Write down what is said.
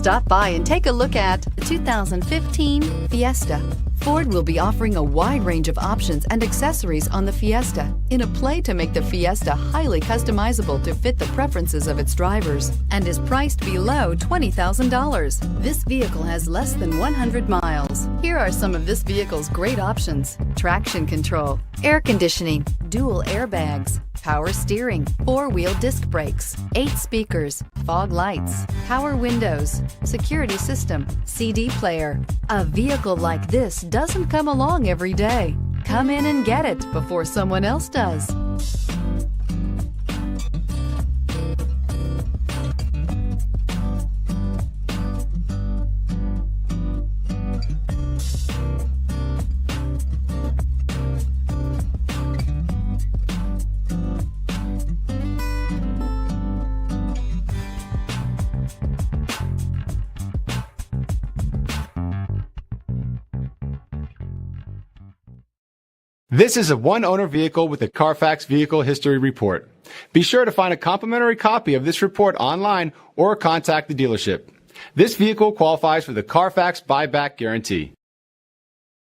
Stop by and take a look at the 2015 Fiesta. Ford will be offering a wide range of options and accessories on the Fiesta in a play to make the Fiesta highly customizable to fit the preferences of its drivers and is priced below $20,000. This vehicle has less than 100 miles. Here are some of this vehicle's great options: traction control, air conditioning, dual airbags, power steering, 4-wheel disc brakes, 8 speakers, fog lights, power windows, security system, CD player. A vehicle like this doesn't come along every day. Come in and get it before someone else does. This is a one-owner vehicle with a CARFAX Vehicle History Report. Be sure to find a complimentary copy of this report online or contact the dealership. This vehicle qualifies for the CARFAX Buyback Guarantee.